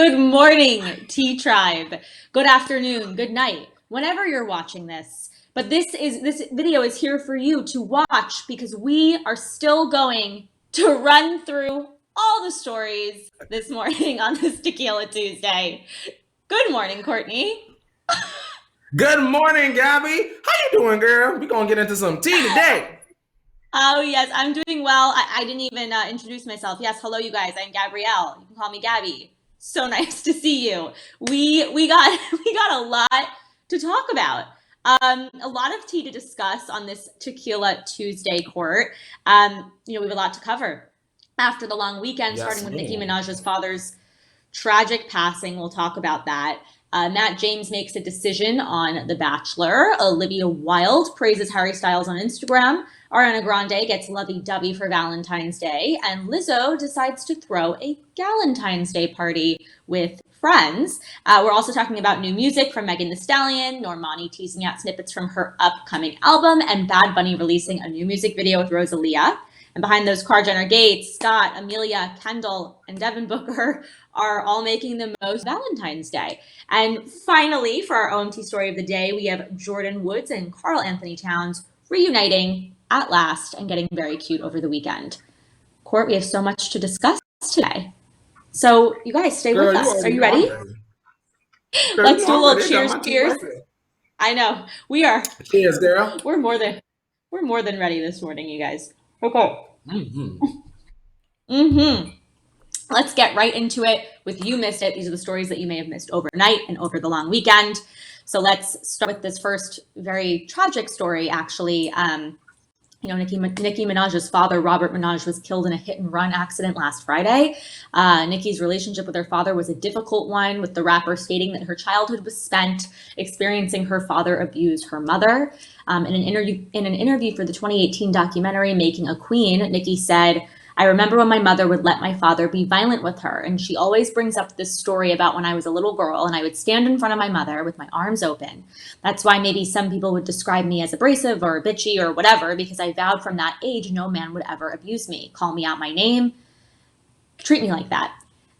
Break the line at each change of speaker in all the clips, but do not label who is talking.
Good morning, Tea Tribe. Good afternoon, good night, whenever you're watching this. But this video is here for you to watch because we are still going to run through all the stories this morning on this Tequila Tuesday. Good morning, Courtney.
Good morning, Gabby. How you doing, girl? We're going to get into some tea today.
Oh, yes, I'm doing well. I didn't even introduce myself. Yes, hello, you guys. I'm Gabrielle. You can call me Gabby. So nice to see you. We got we got a lot to talk about. A lot of tea to discuss on this Tequila Tuesday court. We have a lot to cover after the long weekend, starting
Yes,
with Nicki
ma'am.
Minaj's father's tragic passing. We'll talk about that. Matt James makes a decision on The Bachelor. Olivia Wilde praises Harry Styles on Instagram. Ariana Grande gets lovey-dovey for Valentine's Day. And Lizzo decides to throw a Galentine's Day party with friends. We're also talking about new music from Megan Thee Stallion, Normani teasing out snippets from her upcoming album, and Bad Bunny releasing a new music video with Rosalia. And behind those Kar Jenner gates, Scott, Amelia, Kendall, and Devin Booker are all making the most Valentine's Day. And finally, for our OMT story of the day, we have Jordyn Woods and Karl-Anthony Towns reuniting at last and getting very cute over the weekend. Court, we have so much to discuss today. So you guys stay
Girl,
with
you
us. Are
already
you
know I'm
ready?
ready. Girl, you
Let's
know
do a
I'm
little
ready. I got
cheers,
my tea
cheers.
right there.
I know. We are.
Cheers, girl.
We're more than ready this morning, you guys. Okay.
Mm-hmm.
Mm-hmm. Let's get right into it with You Missed It. These are the stories that you may have missed overnight and over the long weekend. So let's start with this first very tragic story, actually. Nicki Minaj's father, Robert Minaj, was killed in a hit-and-run accident last Friday. Nicki's relationship with her father was a difficult one, with the rapper stating that her childhood was spent experiencing her father abuse her mother. In an interview for the 2018 documentary Making a Queen, Nicki said, "I remember when my mother would let my father be violent with her, and she always brings up this story about when I was a little girl and I would stand in front of my mother with my arms open. That's why maybe some people would describe me as abrasive or bitchy or whatever, because I vowed from that age no man would ever abuse me, call me out my name, treat me like that."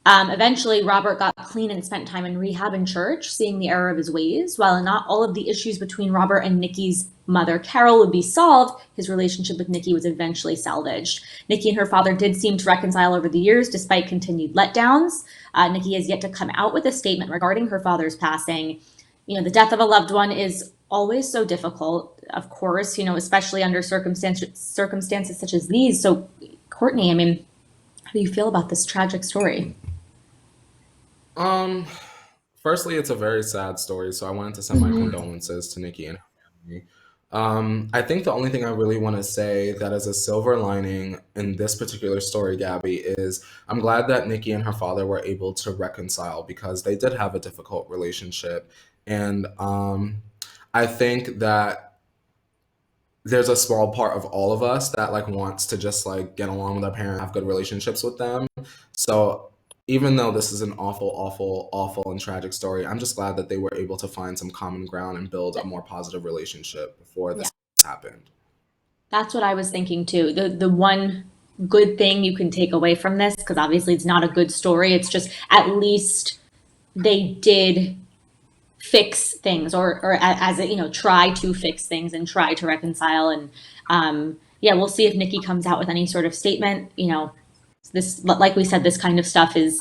Eventually, Robert got clean and spent time in rehab and church, seeing the error of his ways. While not all of the issues between Robert and Nicki's mother, Carol, would be solved, his relationship with Nicki was eventually salvaged. Nicki and her father did seem to reconcile over the years, despite continued letdowns. Nicki has yet to come out with a statement regarding her father's passing. The death of a loved one is always so difficult, of course, especially under circumstances such as these. So, Courtney, how do you feel about this tragic story?
Um, Firstly, it's a very sad story, so I wanted to send my
Mm-hmm.
condolences to Nikki and her family. I think the only thing I really want to say that is a silver lining in this particular story, Gabby, is I'm glad that Nikki and her father were able to reconcile because they did have a difficult relationship. And I think that there's a small part of all of us that like wants to just like get along with our parents, have good relationships with them. So even though this is an awful, awful, awful and tragic story, I'm just glad that they were able to find some common ground and build a more positive relationship before
Yeah,
this happened.
that's what I was thinking too. The one good thing you can take away from this, because obviously it's not a good story, it's just at least they did fix things, or as it, try to fix things and try to reconcile. And yeah, we'll see if Nicki comes out with any sort of statement. This, like we said, this kind of stuff is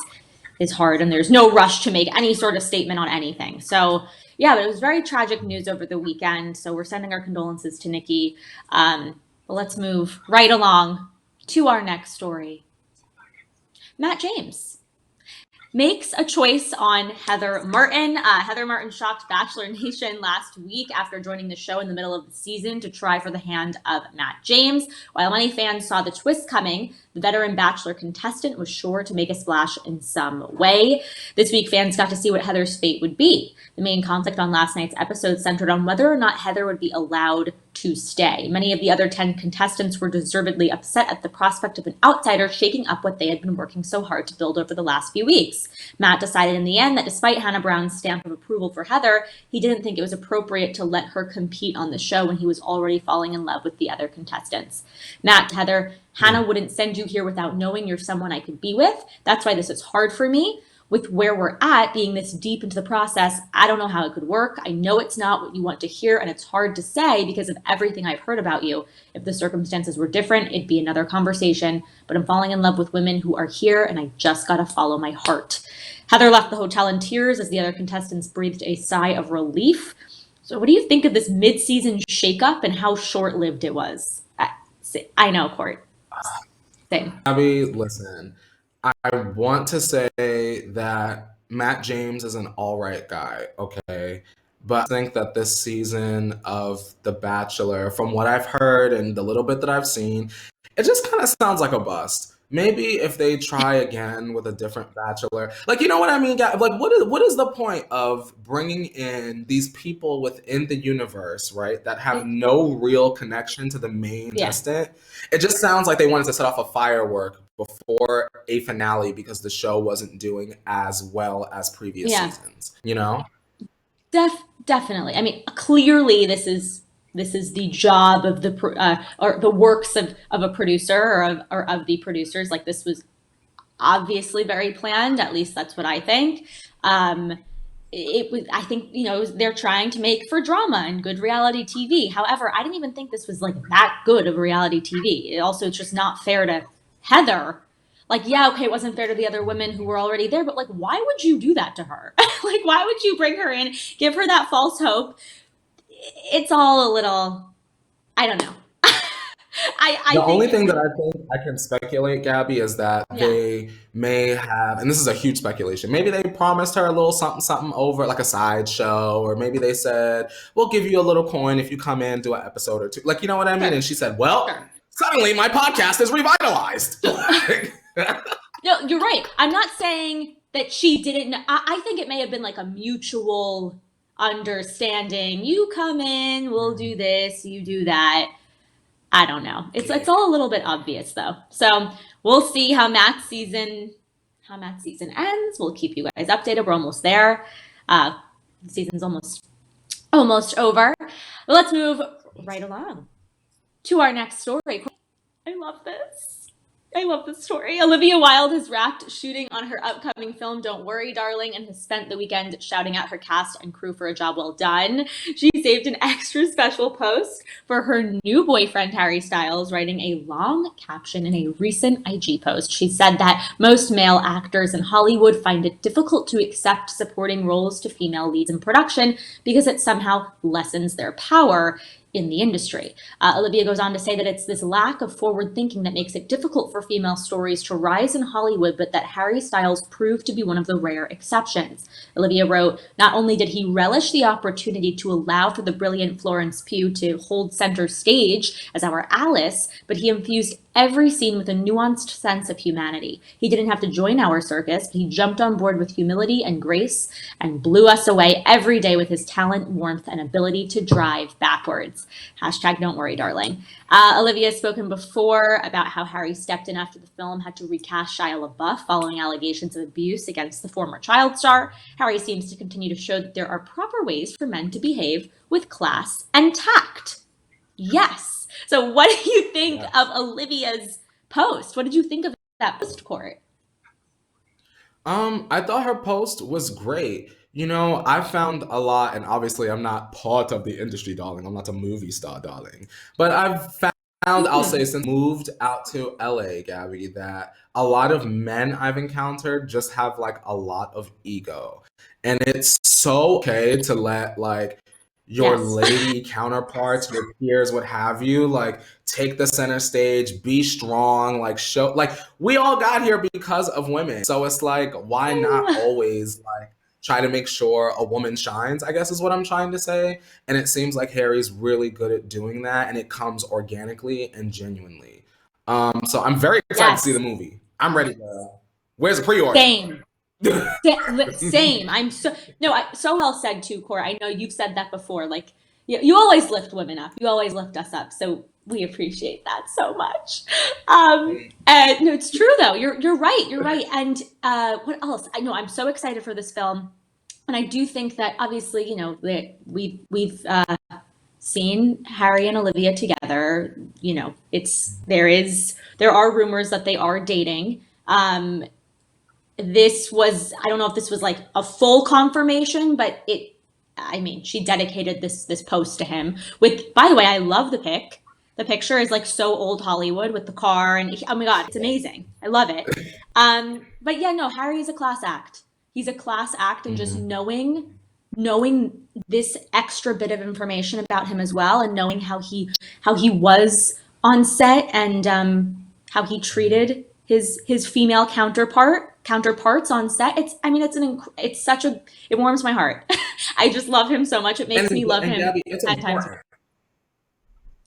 hard, and there's no rush to make any sort of statement on anything. So yeah, but it was very tragic news over the weekend. So we're sending our condolences to Nicki. But let's move right along to our next story. Matt James makes a choice on Heather Martin. Heather Martin shocked Bachelor Nation last week after joining the show in the middle of the season to try for the hand of Matt James. While many fans saw the twist coming, the veteran Bachelor contestant was sure to make a splash in some way. This week, fans got to see what Heather's fate would be. The main conflict on last night's episode centered on whether or not Heather would be allowed to stay. Many of the other 10 contestants were deservedly upset at the prospect of an outsider shaking up what they had been working so hard to build over the last few weeks. Matt decided in the end that despite Hannah Brown's stamp of approval for Heather, he didn't think it was appropriate to let her compete on the show when he was already falling in love with the other contestants. Matt to Heather, "Hannah wouldn't send you here without knowing you're someone I could be with. That's why this is hard for me. with where we're at, being this deep into the process, I don't know how it could work. I know it's not what you want to hear, and it's hard to say because of everything I've heard about you. If the circumstances were different, it'd be another conversation, but I'm falling in love with women who are here, and I just gotta follow my heart. Heather left the hotel in tears as the other contestants breathed a sigh of relief. So what do you think of this mid-season shakeup and how short-lived it was? I know, Court. Same.
Abby, listen, I want to say that Matt James is an all right guy, okay? But I think that this season of The Bachelor, from what I've heard and the little bit that I've seen, it just kind of sounds like a bust. Maybe if they try again with a different bachelor, like you know what I mean, like what is the point of bringing in these people within the universe, right, that have no real connection to the main contestant? It just sounds like they wanted to set off a firework before a finale because the show wasn't doing as well as previous seasons. You know?
Definitely. I mean, clearly this is the job of or the works of a producer or of the producers. Like this was obviously very planned. At least that's what I think. It was. I think they're trying to make for drama and good reality TV. However, I didn't even think this was like that good of reality TV. It's just not fair to Heather. Like, yeah, okay, it wasn't fair to the other women who were already there, but like, why would you do that to her? Like, why would you bring her in, give her that false hope? It's all a little, I don't know.
The only thing that I think I can speculate, Gabby, is that they may have, and this is a huge speculation, maybe they promised her a little something, something over, like a sideshow, or maybe they said, we'll give you a little coin if you come in, do an episode or two. Like, you know what I mean? And she said, well, suddenly my podcast is revitalized.
No, you're right. I'm not saying that she didn't. I think it may have been like a mutual understanding. You come in, we'll do this, you do that. I don't know. It's all a little bit obvious though. So we'll see how Matt's season ends. We'll keep you guys updated. We're almost there. The season's almost over. But let's move right along to our next story. I love this. I love this story. Olivia Wilde has wrapped shooting on her upcoming film, Don't Worry, Darling, and has spent the weekend shouting at her cast and crew for a job well done. She saved an extra special post for her new boyfriend, Harry Styles, writing a long caption in a recent IG post. She said that most male actors in Hollywood find it difficult to accept supporting roles to female leads in production because it somehow lessens their power in the industry. Olivia goes on to say that it's this lack of forward thinking that makes it difficult for female stories to rise in Hollywood, but that Harry Styles proved to be one of the rare exceptions. Olivia wrote, not only did he relish the opportunity to allow for the brilliant Florence Pugh to hold center stage as our Alice, but he infused every scene with a nuanced sense of humanity. He didn't have to join our circus, but he jumped on board with humility and grace and blew us away every day with his talent, warmth, and ability to drive backwards. Hashtag Don't Worry, Darling. Olivia has spoken before about how Harry stepped in after the film had to recast Shia LaBeouf following allegations of abuse against the former child star. Harry seems to continue to show that there are proper ways for men to behave with class and tact. Yes. So what do you think of Olivia's post? What did you think of that post, Court?
I thought her post was great. You know, I found a lot, and obviously I'm not part of the industry, darling. I'm not a movie star, darling. But I've found, I'll say, since I moved out to LA, Gabby, that a lot of men I've encountered just have like a lot of ego. And it's so okay to let like your lady counterparts, your peers, what have you, like take the center stage, be strong, like show, like we all got here because of women. So it's like, why not always like try to make sure a woman shines, I guess is what I'm trying to say. And it seems like Harry's really good at doing that, and it comes organically and genuinely. So I'm very excited to see the movie. I'm ready to, where's the pre-order?
Same. I'm so well said too, Cora. I know you've said that before. Like you always lift women up. You always lift us up. So we appreciate that so much. And no, it's true though. You're right. You're right. And what else? I know I'm so excited for this film, and I do think that obviously we've seen Harry and Olivia together. You know, there are rumors that they are dating. this was, I don't know if this was like a full confirmation, but she dedicated this post to him with, by the way, I love the pic. The picture is like so old Hollywood with the car and oh my God, it's amazing. I love it. But yeah, no, Harry's a class act. He's a class act, and just knowing this extra bit of information about him as well, and knowing how he was on set, and how he treated his female counterparts on set. It warms my heart. I just love him so much. It makes me love him
Gabby, it's
at times.
important.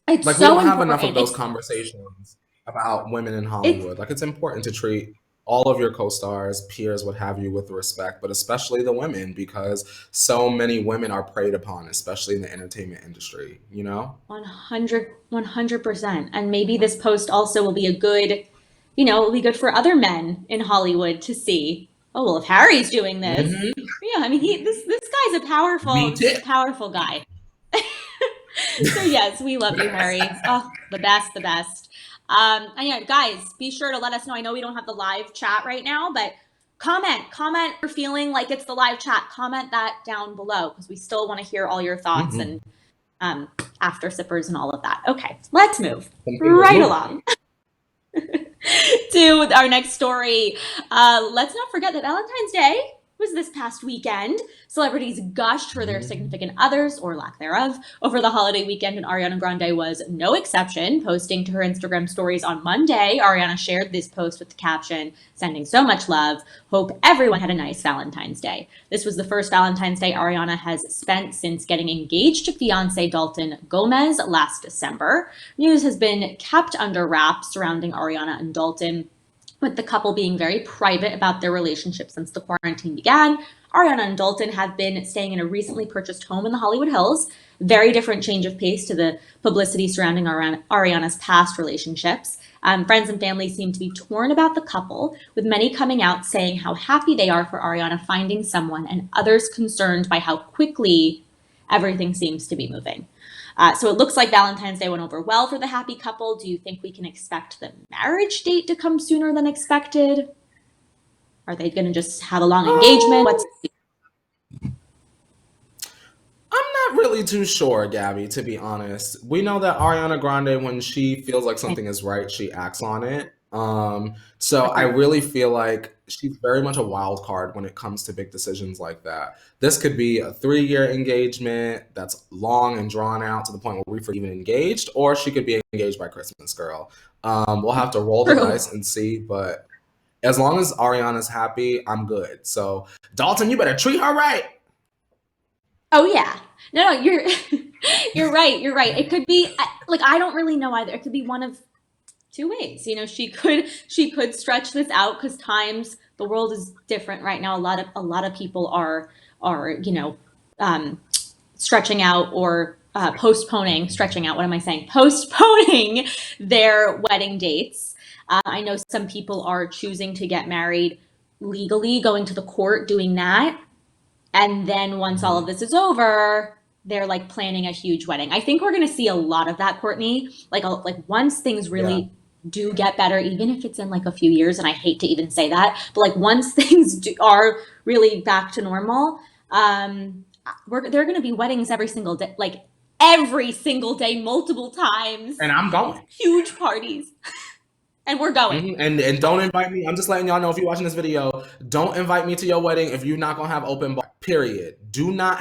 It's
Like,
so
we don't have
important.
enough of those conversations about women in Hollywood. Like, it's important to treat all of your co-stars, peers, what have you, with respect, but especially the women, because so many women are preyed upon, especially in the entertainment industry, you know?
100%. And maybe this post also will be it'll be good for other men in Hollywood to see, oh, well, if Harry's doing this, yeah, I mean, this guy's a powerful guy. So yes, we love you, Harry. Oh, the best. And yeah, guys, be sure to let us know. I know we don't have the live chat right now, but comment if you're feeling like it's the live chat. Comment that down below, because we still want to hear all your thoughts and after sippers and all of that. Okay, let's move along to our next story. Let's not forget that Valentine's Day was this past weekend. Celebrities gushed for their significant others, or lack thereof, over the holiday weekend, and Ariana Grande was no exception. Posting to her Instagram stories on Monday, Ariana shared this post with the caption, "Sending so much love. Hope everyone had a nice Valentine's Day." This was the first Valentine's Day Ariana has spent since getting engaged to fiancé Dalton Gomez last December. News has been kept under wraps surrounding Ariana and Dalton, with the couple being very private about their relationship since the quarantine began. Ariana and Dalton have been staying in a recently purchased home in the Hollywood Hills. Very different change of pace to the publicity surrounding Ariana's past relationships. Friends and family seem to be torn about the couple, with many coming out saying how happy they are for Ariana finding someone, and others concerned by how quickly everything seems to be moving. So it looks like Valentine's Day went over well for the happy couple. Do you think we can expect the marriage date to come sooner than expected? Are they going to just have a long engagement?
I'm not really too sure, Gabby, to be honest. We know that Ariana Grande, when she feels like something is right, she acts on it. So I really feel like she's very much a wild card when it comes to big decisions like that. This could be a 3-year engagement that's long and drawn out to the point where we're even engaged, or she could be engaged by Christmas, girl. We'll have to roll the dice and see, but as long as Ariana's happy, I'm good. So, Dalton, you better treat her right.
Oh yeah. No, you're you're right. It could be like, I don't really know either. It could be one of two ways. You know, she could stretch this out, because the world is different right now. A lot of people are stretching out, or postponing their wedding dates. I know some people are choosing to get married legally, going to the court, doing that. And then once all of this is over, they're like planning a huge wedding. I think we're going to see a lot of that, Courtney. Like once things really do get better, even if it's in like a few years, and I hate to even say that, but like once things are really back to normal, there are going to be weddings every single day, multiple times.
And I'm going.
Huge parties. And we're going.
And don't invite me. I'm just letting y'all know, if you're watching this video, don't invite me to your wedding if you're not going to have open bar, period. Do not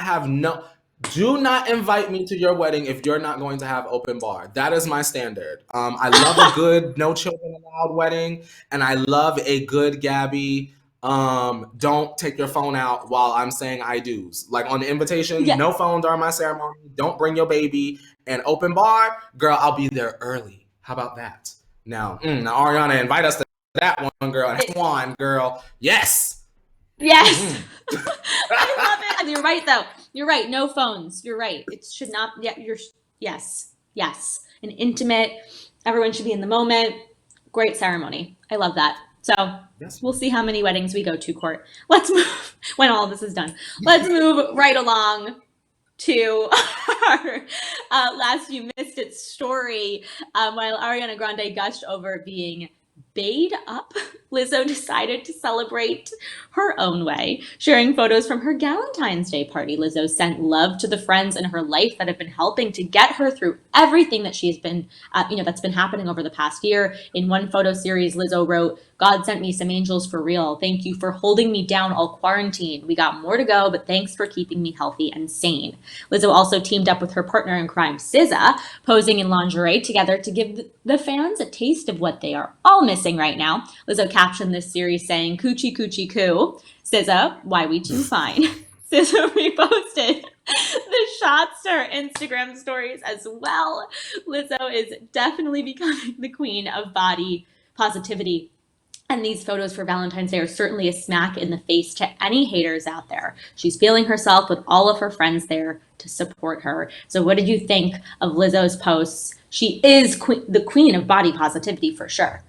invite me to your wedding if you're not going to have open bar. That is my standard. I love a good no children allowed wedding, and I love a good Gabby, don't take your phone out while I'm saying I do's. Like on the invitation, no phone during my ceremony, don't bring your baby, and open bar, girl, I'll be there early. How about that? Now Ariana, invite us to that one, girl. And Swan, girl. Yes.
I love it. And you're right, though. You're right. No phones. You're right. It should not. Yeah. Yes. An intimate. Everyone should be in the moment. Great ceremony. I love that. So we'll see how many weddings we go to, Court. Let's move when all this is done. Let's move right along to our last You Missed It story, while Ariana Grande gushed over being bayed up, Lizzo decided to celebrate her own way, sharing photos from her Valentine's Day party. Lizzo sent love to the friends in her life that have been helping to get her through everything that she's been, that's been happening over the past year. In one photo series, Lizzo wrote, "God sent me some angels for real. Thank you for holding me down all quarantine. We got more to go, but thanks for keeping me healthy and sane." Lizzo also teamed up with her partner in crime, SZA, posing in lingerie together to give the fans a taste of what they are all missing right now. Lizzo captioned this series saying, "Coochie coochie coo. SZA, why we too fine." SZA reposted the shots to her Instagram stories as well. Lizzo is definitely becoming the queen of body positivity. And these photos for Valentine's Day are certainly a smack in the face to any haters out there. She's feeling herself with all of her friends there to support her. So what did you think of Lizzo's posts? She is the queen of body positivity for sure.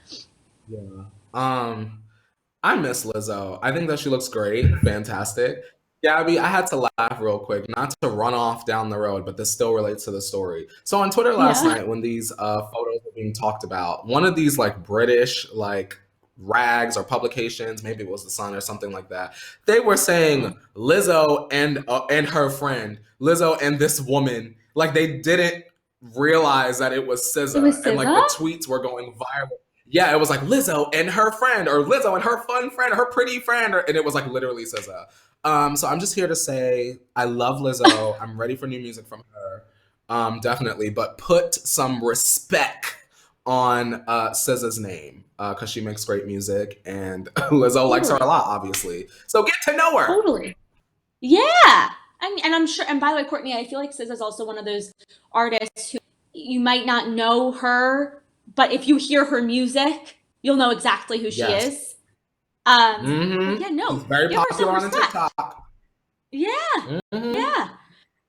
Yeah. I miss Lizzo. I think that she looks great, fantastic. Gabby, I had to laugh real quick, not to run off down the road, but this still relates to the story. So on Twitter last
Yeah.
night, when these photos were being talked about, one of these like British like rags or publications, maybe it was the Sun or something like that, they were saying Lizzo and her friend, Lizzo and this woman, like they didn't realize that it was
It was
SZA, and like the
SZA?
tweets were going viral. Yeah, it was like Lizzo and her friend, or Lizzo and her fun friend, or her pretty friend, and it was like literally SZA. So I'm just here to say I love Lizzo. I'm ready for new music from her, definitely. But put some respect on SZA's name because she makes great music, and Lizzo likes her a lot, obviously. So get to know her.
Totally. Yeah. And I'm sure, and by the way, Courtney, I feel like SZA's also one of those artists who you might not know her, but if you hear her music, you'll know exactly who she
Yes.
is. But yeah,
She's
no,
very
give her some
popular on
respect.
TikTok.
Yeah,
Mm-hmm.
yeah.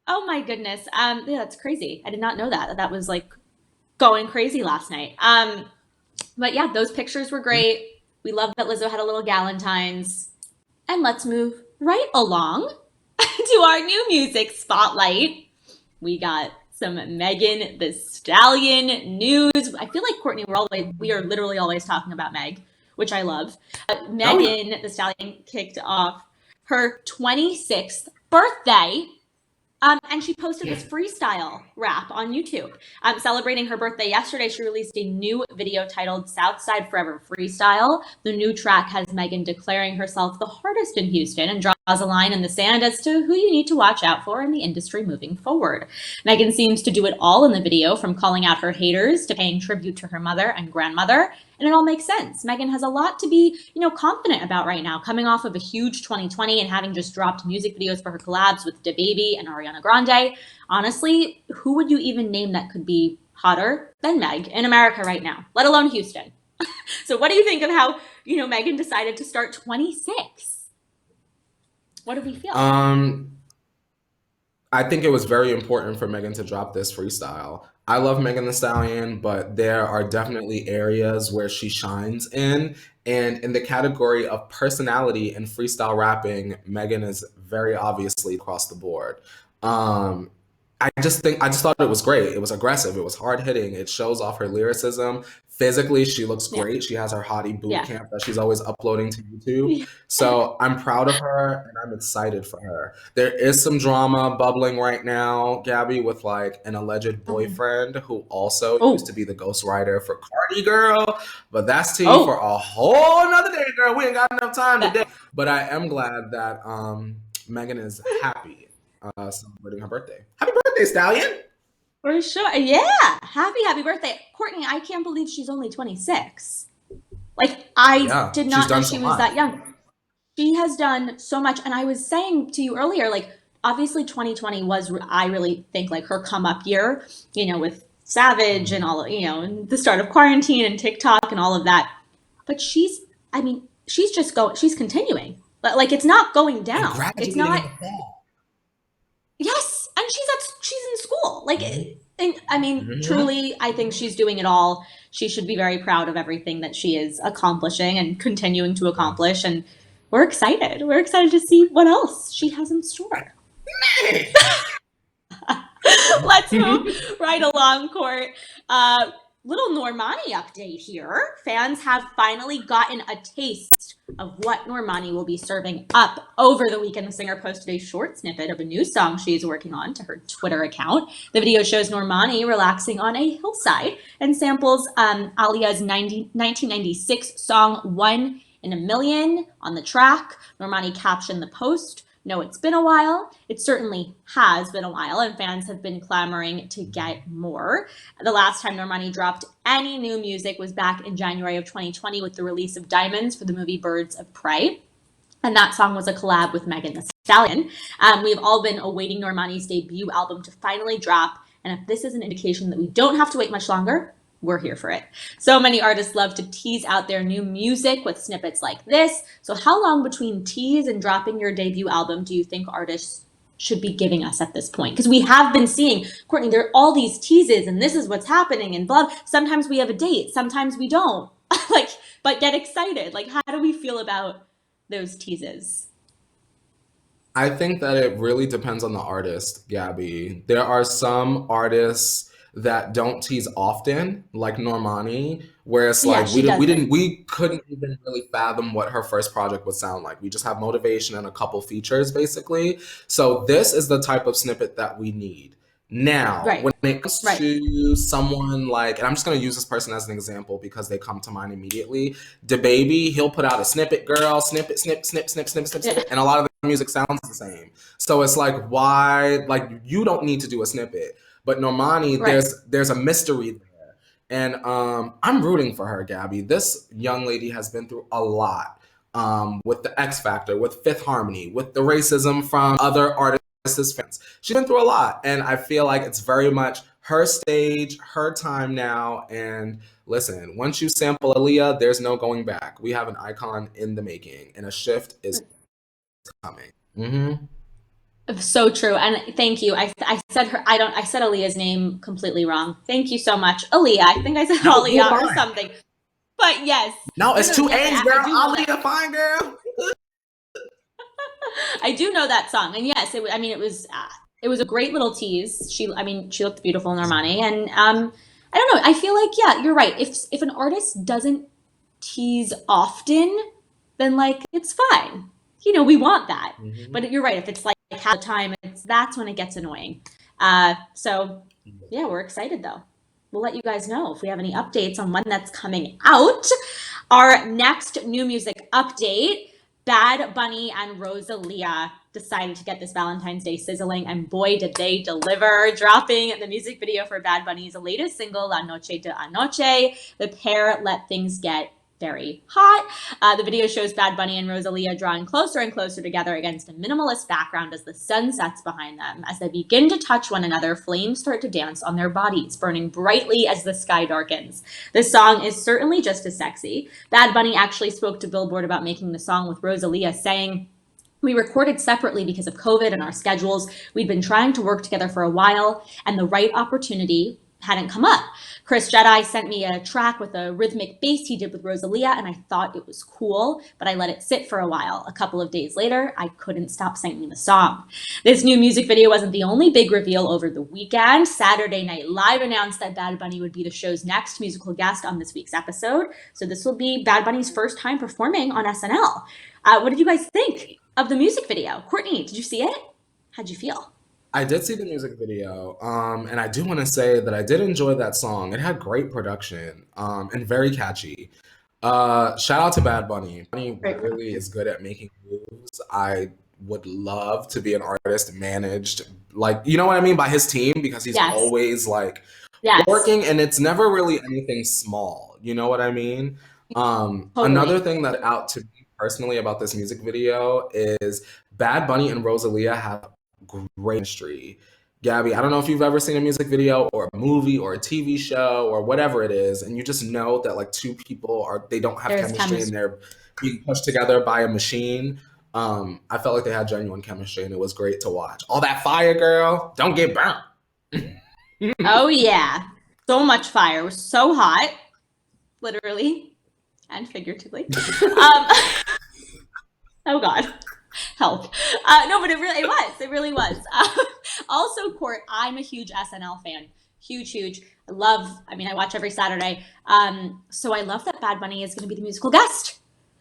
Oh my goodness. Yeah, that's crazy. I did not know that. That was like going crazy last night. But yeah, those pictures were great. We love that Lizzo had a little Galentine's. And let's move right along to our new music spotlight. We got some Megan Thee Stallion news. I feel like Courtney, we are literally always talking about Meg, which I love.
Oh yeah.
Megan Thee Stallion kicked off her 26th birthday. And she posted this freestyle rap on YouTube. Celebrating her birthday yesterday, she released a new video titled Southside Forever Freestyle. The new track has Megan declaring herself the hardest in Houston and draws a line in the sand as to who you need to watch out for in the industry moving forward. Megan seems to do it all in the video, from calling out her haters to paying tribute to her mother and grandmother. And it all makes sense. Megan has a lot to be, confident about right now, coming off of a huge 2020 and having just dropped music videos for her collabs with DaBaby and Ariana Grande. Honestly, who would you even name that could be hotter than Meg in America right now, let alone Houston? So what do you think of how, Megan decided to start 26? What do we feel?
I think it was very important for Megan to drop this freestyle. I love Megan Thee Stallion, but there are definitely areas where she shines in. And in the category of personality and freestyle rapping, Megan is very obviously across the board. Um, I just thought it was great. It was aggressive. It was hard hitting. It shows off her lyricism. Physically, she looks
Yeah.
great. She has her hottie boot
Yeah.
camp that she's always uploading to YouTube. So I'm proud of her and I'm excited for her. There is some drama bubbling right now, Gabby, with like an alleged boyfriend who also used to be the ghostwriter for Cardi Girl. But that's tea for a whole nother day, girl. We ain't got enough time today. But I am glad that Megan is happy celebrating her birthday. Happy birthday, Stallion!
For sure. Yeah. Happy birthday. Courtney, I can't believe she's only 26. Like, I did not know she was that young. She has done so much. And I was saying to you earlier, like, obviously 2020 was, I really think, like her come up year, with Savage and all, and the start of quarantine and TikTok and all of that. But she's continuing. But like, it's not going down. It's not. Yes, and she's in school. Like, and truly, I think she's doing it all. She should be very proud of everything that she is accomplishing and continuing to accomplish. And we're excited. We're excited to see what else she has in store. Let's move right along, Court. little Normani update here. Fans have finally gotten a taste of what Normani will be serving up over the weekend. The singer posted a short snippet of a new song she is working on to her Twitter account. The video shows Normani relaxing on a hillside and samples Alia's 1996 song One in a Million on the track. Normani captioned the post, "No, it's been a while." It certainly has been a while, and fans have been clamoring to get more. The last time Normani dropped any new music was back in January of 2020 with the release of Diamonds for the movie Birds of Prey. And that song was a collab with Megan Thee Stallion. We've all been awaiting Normani's debut album to finally drop. And if this is an indication that we don't have to wait much longer, we're here for it. So many artists love to tease out their new music with snippets like this. So how long between tease and dropping your debut album do you think artists should be giving us at this point? Because we have been seeing, Courtney, there are all these teases and this is what's happening and blah. Sometimes we have a date, sometimes we don't. But get excited. How do we feel about those teases?
I think that it really depends on the artist, Gabby. There are some artists that don't tease often, like Normani, where it's like we couldn't even really fathom what her first project would sound like. We just have motivation and a couple features, basically. So this is the type of snippet that we need. Now, when it comes to someone like, and I'm just going to use this person as an example because they come to mind immediately, DaBaby, he'll put out a snippet, girl, snippet, snip, snip, snip, snip, snip, snip, and a lot of the music sounds the same. So it's like, why, you don't need to do a snippet. But Normani, there's a mystery there. And I'm rooting for her, Gabby. This young lady has been through a lot with the X Factor, with Fifth Harmony, with the racism from other artists' fans. She's been through a lot. And I feel like it's very much her stage, her time now. And listen, once you sample Aaliyah, there's no going back. We have an icon in the making, and a shift is coming. Mm-hmm.
So true. And thank you. I said I said Aaliyah's name completely wrong. Thank you so much. Aaliyah. I think I said Aaliyah or something. But yes.
No, it's two A's, girl. Aaliyah, fine girl.
I do know that song. And yes, it was a great little tease. She looked beautiful, Normani. And I don't know. I feel like, yeah, you're right. If an artist doesn't tease often, then it's fine. We want that. Mm-hmm. But you're right. If it's half the time, that's when it gets annoying. So yeah, we're excited though. We'll let you guys know if we have any updates on when that's coming out. Our next new music update, Bad Bunny and Rosalia decided to get this Valentine's Day sizzling, and boy, did they deliver, dropping the music video for Bad Bunny's latest single, La Noche de Anoche. The pair let things get very hot. The video shows Bad Bunny and Rosalia drawing closer and closer together against a minimalist background as the sun sets behind them. As they begin to touch one another, flames start to dance on their bodies, burning brightly as the sky darkens. This song is certainly just as sexy. Bad Bunny actually spoke to Billboard about making the song with Rosalia, saying, "We recorded separately because of COVID and our schedules. We'd been trying to work together for a while, and the right opportunity hadn't come up. Chris Jedi sent me a track with a rhythmic bass he did with Rosalia, and I thought it was cool, but I let it sit for a while. A couple of days later, I couldn't stop singing the song." This new music video wasn't the only big reveal over the weekend. Saturday Night Live announced that Bad Bunny would be the show's next musical guest on this week's episode. So this will be Bad Bunny's first time performing on SNL. What did you guys think of the music video? Courtney, did you see it? How'd you feel?
I did see the music video, and I do want to say that I did enjoy that song. It had great production, and very catchy. Shout out to Bad Bunny. Bunny really is good at making moves. I would love to be an artist managed, you know what I mean, by his team, because he's always working, and it's never really anything small. You know what I mean? Totally. Another thing that out to me personally about this music video is Bad Bunny and Rosalia have great chemistry. Gabby, I don't know if you've ever seen a music video or a movie or a TV show or whatever it is, and you just know that two people they don't have chemistry and they're being pushed together by a machine. I felt like they had genuine chemistry, and it was great to watch. All that fire, girl, don't get burnt.
Oh yeah, so much fire. It was so hot, literally and figuratively. Oh God. Help. No, but it really was. Also, Court, I'm a huge SNL fan. Huge. I watch every Saturday. So I love that Bad Bunny is going to be the musical guest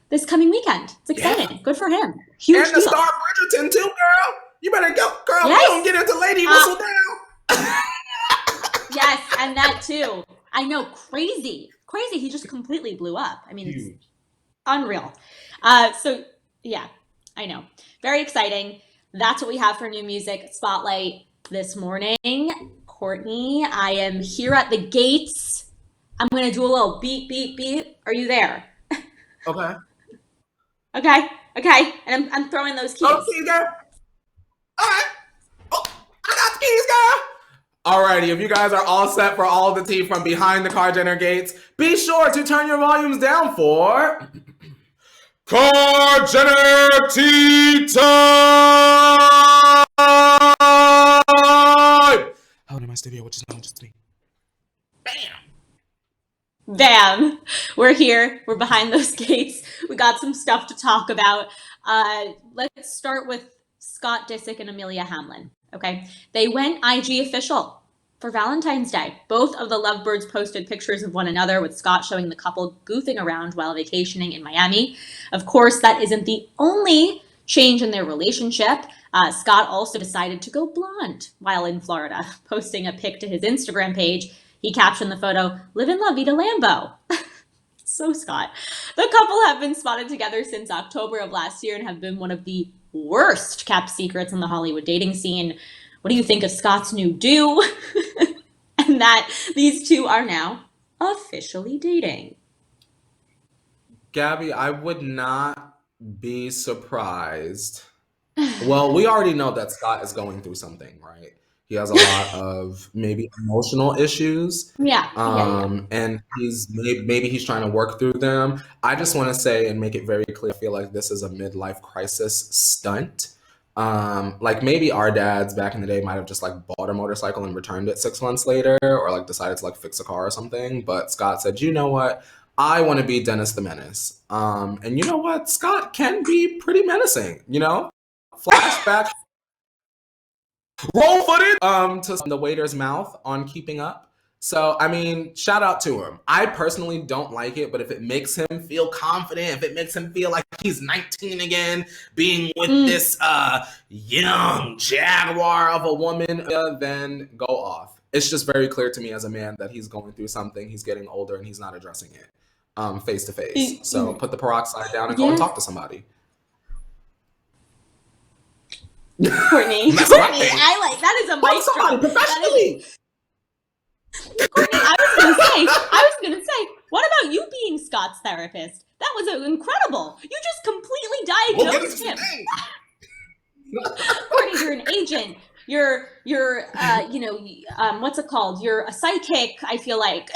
this coming weekend. It's exciting. Yeah. Good for him. Huge
and the star Bridgerton too, girl. You better go, girl. Yes. You don't get into Lady Whistle Down.
Yes, and that too. I know, crazy. He just completely blew up. I mean, it's unreal. So yeah, I know. Very exciting. That's what we have for new music spotlight this morning. Courtney, I am here at the gates. I'm going to do a little beep, beep, beep. Are you there?
Okay.
And I'm throwing those keys.
Okay, girl. All right. Oh, I got the keys, girl. Alrighty, if you guys are all set for all the tea from behind the car Jenner gates, be sure to turn your volumes down for Car Jenner Tea Time! Out in my studio, which is not just me.
Bam! We're here. We're behind those gates. We got some stuff to talk about. Let's start with Scott Disick and Amelia Hamlin. Okay, they went IG official for Valentine's Day. Both of the lovebirds posted pictures of one another, with Scott showing the couple goofing around while vacationing in Miami. Of course, that isn't the only change in their relationship. Scott also decided to go blonde while in Florida, posting a pic to his Instagram page. He captioned the photo, "Livin' La Vida Lambo." So Scott. The couple have been spotted together since October of last year and have been one of the worst kept secrets in the Hollywood dating scene. What do you think of Scott's new do? And that these two are now officially dating.
Gabby, I would not be surprised. Well, we already know that Scott is going through something, right? He has a lot of maybe emotional issues.
Yeah.
And maybe he's trying to work through them. I just want to say and make it very clear, I feel like this is a midlife crisis stunt. Like maybe our dads back in the day might have just like bought a motorcycle and returned it 6 months later, or like decided to like fix a car or something. But Scott said, you know what? I want to be Dennis the Menace. And you know what? Scott can be pretty menacing, you know? Flashback. Roll footage to the waiter's mouth on Keeping Up. So, I mean, shout out to him. I personally don't like it, but if it makes him feel confident, if it makes him feel like he's 19 again, being with this young jaguar of a woman, then go off. It's just very clear to me as a man that he's going through something, he's getting older, and he's not addressing it face to face. So put the peroxide down and go and talk to somebody.
Courtney, I like that is a mic drop.
Professionally.
Courtney, I was gonna say, what about you being Scott's therapist? That was incredible. You just completely diagnosed him. Courtney, you're an agent. You're what's it called? You're a psychic. I feel like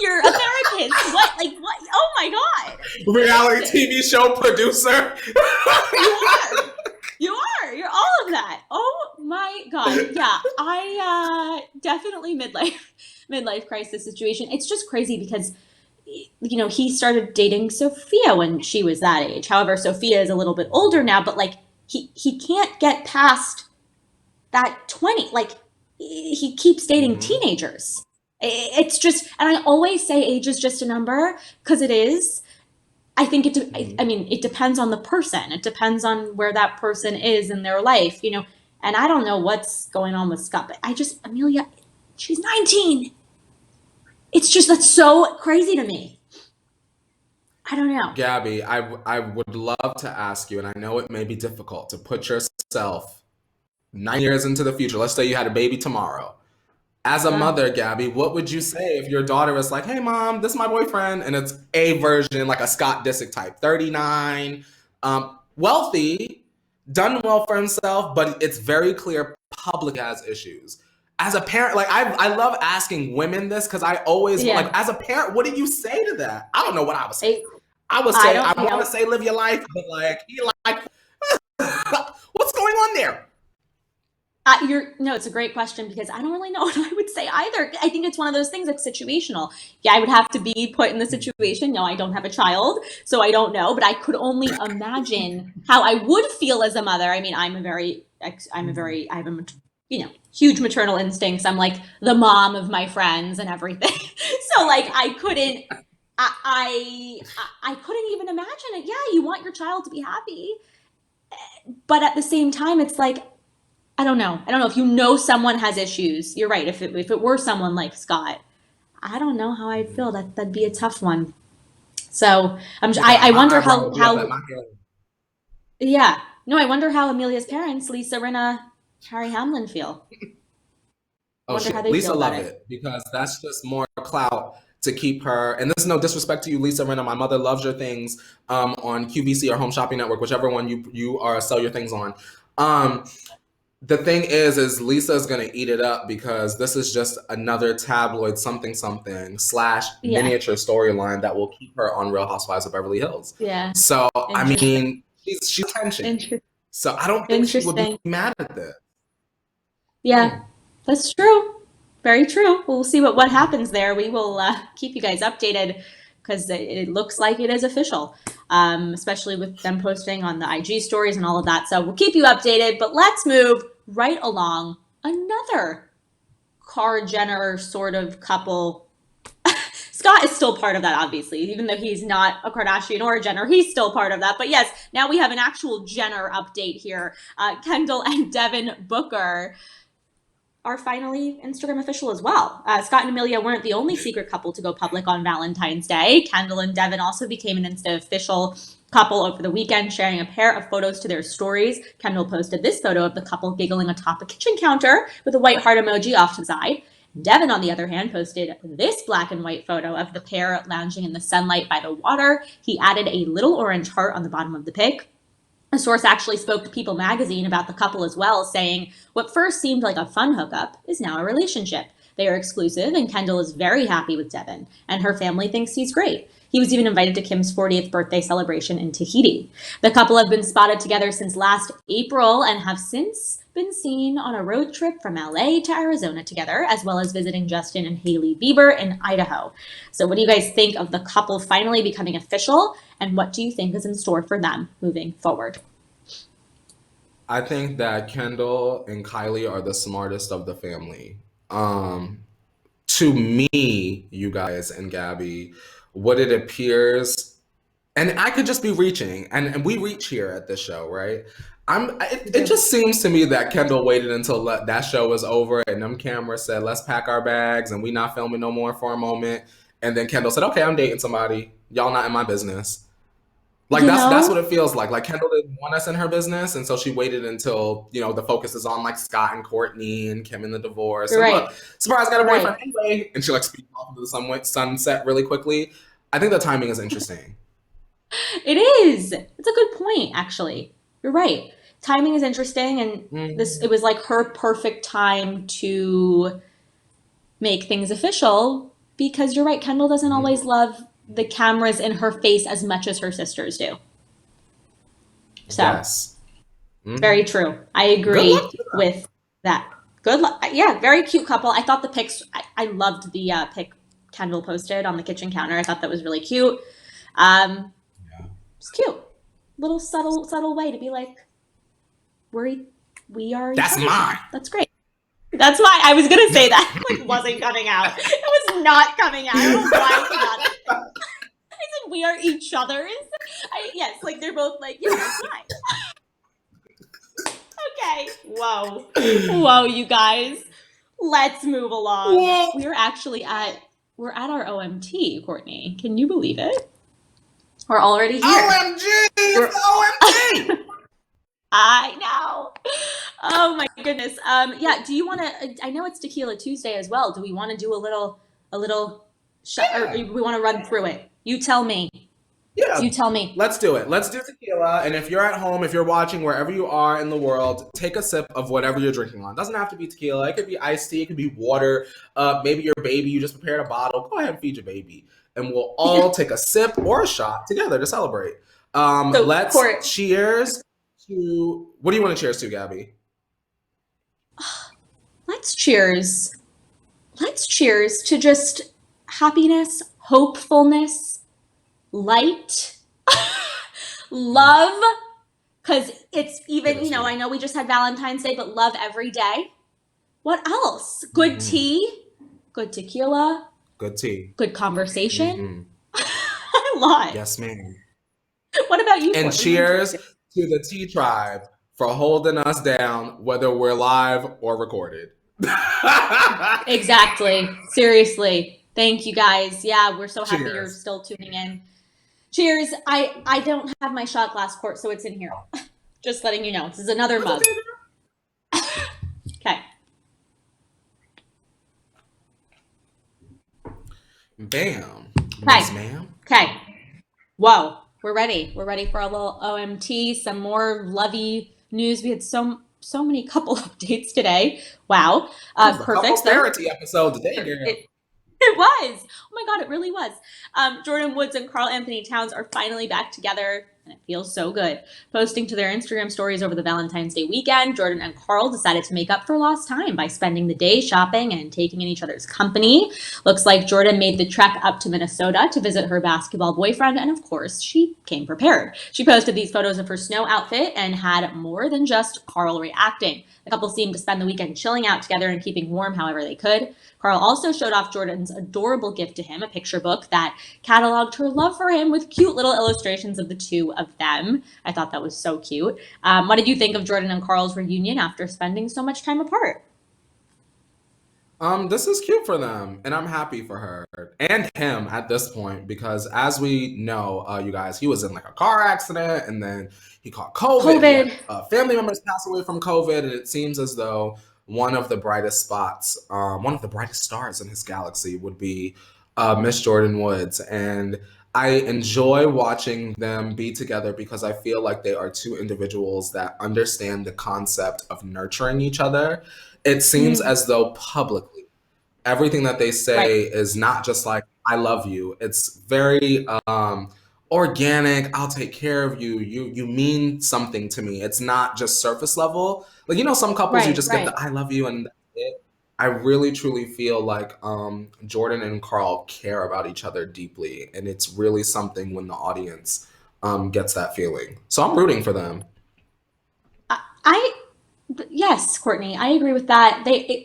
you're a therapist. What? Oh my God!
Reality TV show producer.
You are. You're all of that. Oh my God. Yeah, I definitely midlife crisis situation. It's just crazy because, you know, he started dating Sophia when she was that age. However, Sophia is a little bit older now, but like he can't get past that 20. Like he keeps dating teenagers. It's just, and I always say age is just a number because it is. I think it depends on the person. It depends on where that person is in their life, you know. And I don't know what's going on with Scott, but Amelia, she's 19. It's just, that's so crazy to me. I don't know.
Gabby, I would love to ask you, and I know it may be difficult, to put yourself 9 years into the future. Let's say you had a baby tomorrow. As a mother, Gabby, what would you say if your daughter is like, hey, mom, this is my boyfriend, and it's a version, like a Scott Disick type, 39, wealthy, done well for himself, but it's very clear public has issues. As a parent, like I love asking women this because I always, like, as a parent, what do you say to that? I don't know what I would say. I would say, I want to say live your life, but like, what's going on there?
It's a great question because I don't really know what I would say either. I think it's one of those things, like, situational. Yeah, I would have to be put in the situation. No, I don't have a child, so I don't know, but I could only imagine how I would feel as a mother. I mean, I have a huge maternal instincts. I'm like the mom of my friends and everything. So like I couldn't I couldn't even imagine it. Yeah, you want your child to be happy. But at the same time, it's like, I don't know. I don't know if someone has issues. You're right. If it were someone like Scott, I don't know how I'd feel. That'd be a tough one. So
Yeah,
I
my
wonder
eyebrow would be up at
how
my head.
yeah. No, I wonder how Amelia's parents, Lisa, Rinna, Harry Hamlin feel. I
Oh
wonder how
shit,
they
Lisa
feel about
love
it.
it because that's just more clout to keep her. And this is no disrespect to you, Lisa Rinna. My mother loves your things on QVC or Home Shopping Network, whichever one you are sell your things on. Um, the thing is Lisa's gonna eat it up because this is just another tabloid something slash
Yeah.
miniature storyline that will keep her on Real Housewives of Beverly Hills.
Yeah.
So I
Interesting.
mean, she's attention.
Inter-
So I don't think she would be
Interesting.
mad at this.
Yeah,
Hmm.
that's true. Very true. We'll see what happens there. We will keep you guys updated because it looks like it is official, especially with them posting on the IG stories and all of that. So we'll keep you updated. But let's move right along. Another Kar Jenner sort of couple. Scott is still part of that, obviously, even though he's not a Kardashian or a Jenner, he's still part of that. But yes, now we have an actual Jenner update here. Kendall and Devin Booker are finally Instagram official as well. Scott and Amelia weren't the only secret couple to go public on Valentine's Day. Kendall and Devin also became an Insta official couple over the weekend, sharing a pair of photos to their stories. Kendall posted this photo of the couple giggling atop a kitchen counter with a white heart emoji off to the side. Devin, on the other hand, posted this black and white photo of the pair lounging in the sunlight by the water. He added a little orange heart on the bottom of the pic. A source actually spoke to People magazine about the couple as well, saying, what first seemed like a fun hookup is now a relationship. They are exclusive, and Kendall is very happy with Devin, and her family thinks he's great. He was even invited to Kim's 40th birthday celebration in Tahiti. The couple have been spotted together since last April and have since been seen on a road trip from LA to Arizona together, as well as visiting Justin and Hailey Bieber in Idaho. So what do you guys think of the couple finally becoming official, and what do you think is in store for them moving forward?
I think that Kendall and Kylie are the smartest of the family. Um, to me, you guys and Gabby, what it appears, and I could just be reaching, and we reach here at this show, right? It just seems to me that Kendall waited until that show was over and them cameras said, let's pack our bags and we not filming no more for a moment. And then Kendall said, okay, I'm dating somebody. Y'all not in my business. Like
You
that's what
know,
it feels like. Like Kendall didn't want us in her business, and so she waited until the focus is on like Scott and Courtney and Kim and the divorce. And
right,
look, surprise, got a
right.
boyfriend anyway, and she like speeds off into the sunset really quickly. I think the timing is interesting.
It is. It's a good point, actually. You're right. Timing is interesting, and
Mm-hmm.
it was like her perfect time to make things official because you're right, Kendall doesn't always
Mm-hmm.
love the cameras in her face as much as her sisters do. So,
Yes. Mm-hmm.
very true. I
Good luck
agree
to them.
with that. Good luck. Yeah, very cute couple. I thought the pics, I loved the pic Kendall posted on the kitchen counter. I thought that was really cute. Um,
Yeah.
it's cute. Little subtle way to be like, we're, we are each
That's
other's
mine.
now. That's great. That's why I was gonna say that. Like, wasn't coming out. It was not coming out. I don't know why it's not. I said we are each other's. Yes, like they're both like, yeah, that's fine. Okay. Whoa. Whoa, you guys. Let's move along.
Whoa.
We're at our OMT, Courtney. Can you believe it? We're already here.
OMG! It's
We're
the OMG!
I know. Oh my goodness. Yeah, do you want to I know it's Tequila Tuesday as well. Do we want to do a little shot, or
Yeah.
we want to run through it? You tell me.
Yeah.
You tell me.
Let's do it. Let's do tequila. And if you're at home, if you're watching wherever you are in the world, take a sip of whatever you're drinking on. It doesn't have to be tequila. It could be iced tea. It could be water. Maybe your baby, you just prepared a bottle. Go ahead and feed your baby. And we'll all take a sip or a shot together to celebrate.
So,
Let's
Court,
cheers to, what do you want to cheers to, Gabby?
let's cheers. Let's cheers to just happiness, hopefulness, light, love. Because it's even,
Cheers,
I
sweetie.
know we just had Valentine's Day, but love every day. What else? Good
Hmm.
tea, good tequila,
Good tea.
good conversation.
Hmm.
A lot.
Yes, ma'am.
What about you,
And
Courtney?
cheers to the Tea Tribe for holding us down, whether we're live or recorded.
Exactly. Seriously. Thank you guys. Yeah, we're so happy you're
Cheers.
still tuning in. Cheers. I don't have my shot glass, Court, so it's in here. Just letting you know. This is another
That's
mug.
okay.
Okay.
Bam. Miss
Okay.
Ma'am.
Okay. Whoa. We're ready. We're ready for a little OMT, some more lovey news. We had so many couple updates today. Wow.
It was the
Perfect though.
couples-parity episode today, girl.
It was. Oh my God, it really was. Jordyn Woods and Karl-Anthony Towns are finally back together, and it feels so good. Posting to their Instagram stories over the Valentine's Day weekend, Jordyn and Karl decided to make up for lost time by spending the day shopping and taking in each other's company. Looks like Jordyn made the trek up to Minnesota to visit her basketball boyfriend, and of course, she came prepared. She posted these photos of her snow outfit and had more than just Karl reacting. The couple seemed to spend the weekend chilling out together and keeping warm however they could. Karl also showed off Jordyn's adorable gift to him, a picture book that cataloged her love for him with cute little illustrations of the two of them. I thought that was so cute. What did you think of Jordyn and Karl's reunion after spending so much time apart?
This is cute for them, and I'm happy for her and him at this point because, as we know, you guys, he was in like a car accident, and then he caught COVID. He had
COVID.
family members pass away from COVID, and it seems as though one of the brightest spots, one of the brightest stars in his galaxy, would be Miss Jordyn Woods, and I enjoy watching them be together because I feel like they are two individuals that understand the concept of nurturing each other. It seems
Mm,
as though publicly everything that they
right,
say is not just like I love you. It's very organic. I'll take care of you. You mean something to me. It's not just surface level. Like some couples you
right,
just get
right.
the I love you and that's it. I really truly feel like Jordyn and Karl care about each other deeply, and it's really something when the audience gets that feeling. So I'm rooting for them.
I yes, Courtney, I agree with that.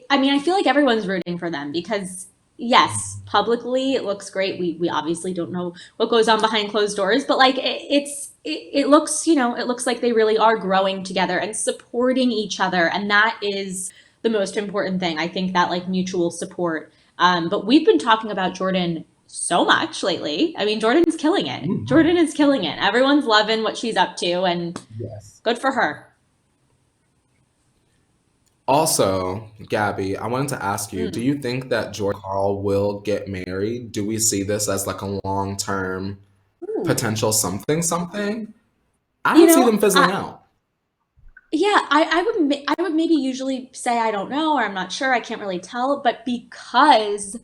I mean, I feel like everyone's rooting for them because yes, publicly it looks great. We obviously don't know what goes on behind closed doors, but like it looks, it looks like they really are growing together and supporting each other, and that is the most important thing. I think that like mutual support. But we've been talking about Jordyn so much lately. I mean, Jordyn's killing it.
Mhm.
Jordyn is killing it. Everyone's loving what she's up to, and
Yes.
good for her.
Also, Gabby, I wanted to ask you, do
Mm.
you think that Jordan and Carl will get married? Do we see this as like a long-term
Ooh.
potential something something? I
You
don't see
know,
them fizzling out.
yeah, I would maybe usually say I don't know or I'm not sure, I can't really tell, but because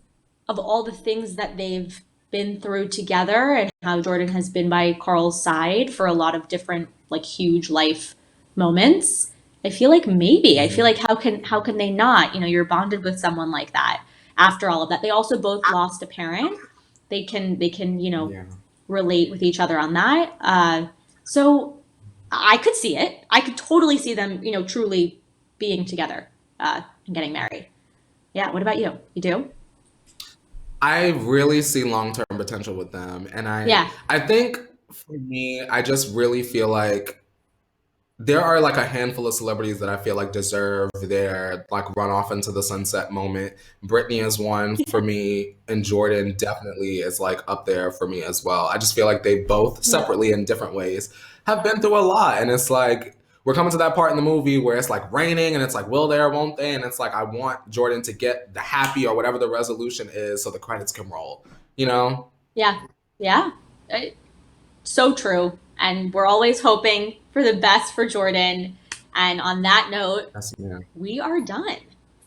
of all the things that they've been through together and how Jordyn has been by Carl's side for a lot of different like huge life moments, I feel like maybe. I feel
Mhm.
like how can they not? You're bonded with someone like that after all of that. They also both lost a parent. They can
Yeah.
relate with each other on that. So I could see it. I could totally see them, truly being together and getting married. Yeah. What about you? You do?
I really see long-term potential with them, and I
Yeah.
I think for me, I just really feel like there are like a handful of celebrities that I feel like deserve their like run off into the sunset moment. Britney is one for me, and Jordyn definitely is like up there for me as well. I just feel like they both
Yeah.
separately in different ways have been through a lot, and it's like we're coming to that part in the movie where it's like raining, and it's like will they or won't they, and it's like I want Jordyn to get the happy or whatever the resolution is so the credits can roll. You know?
Yeah. Yeah. Uh, So true. And we're always hoping for the best for Jordyn. And on that note,
That's yeah.
we are done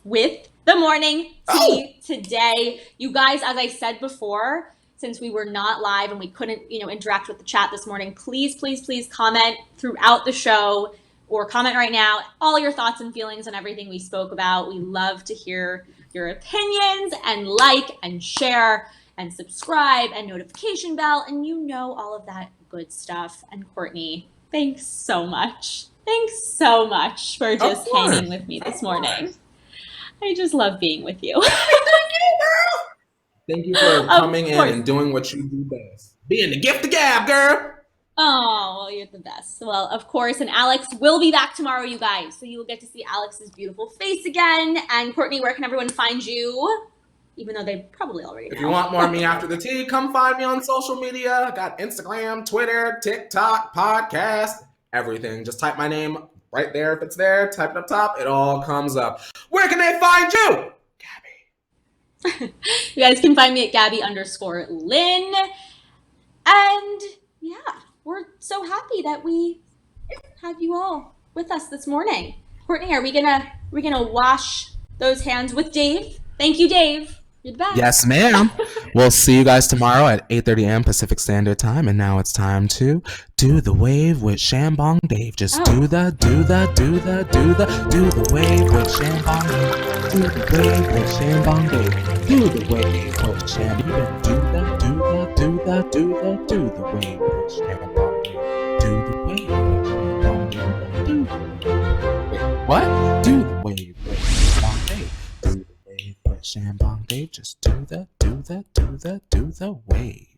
with the morning
Oh,
tea today. You guys, as I said before, since we were not live and we couldn't, interact with the chat this morning, please, please, please comment throughout the show or comment right now all your thoughts and feelings on everything we spoke about. We love to hear your opinions and like and share and subscribe and notification bell and all of that good stuff. And Courtney, thanks so much. Thanks so much for
of
just hanging
course.
with me this morning. I just love being with you.
Thank you for coming in and doing what you do best. Being the gift of gab, girl.
Oh, well, you're the best. Well, of course. And Alex will be back tomorrow, you guys. So you will get to see Alex's beautiful face again. And Courtney, where can everyone find you? Even though they probably already know.
If you want more of me after the tea, come find me on social media. I got Instagram, Twitter, TikTok, podcast, everything. Just type my name right there. If it's there, type it up top. It all comes up. Where can they find you? Gabby.
You guys can find me at Gabby_Lynn. And yeah, we're so happy that we have you all with us this morning. Courtney, are we gonna wash those hands with Dave? Thank you, Dave. You're the best.
Yes, ma'am. We'll see you guys tomorrow at 8:30 a.m. Pacific Standard Time. And now it's time to do the wave with Shambong Dave. Just do the wave with Shambong Dave. Do the wave with Shambong Dave. Do the wave with Shambong Dave. Do the wave with Shambong Dave. Do the wave with Shambong Dave. Wait, what? Do the wave with Shambong Dave. Do the wave with Shambong Dave. Just do the wave.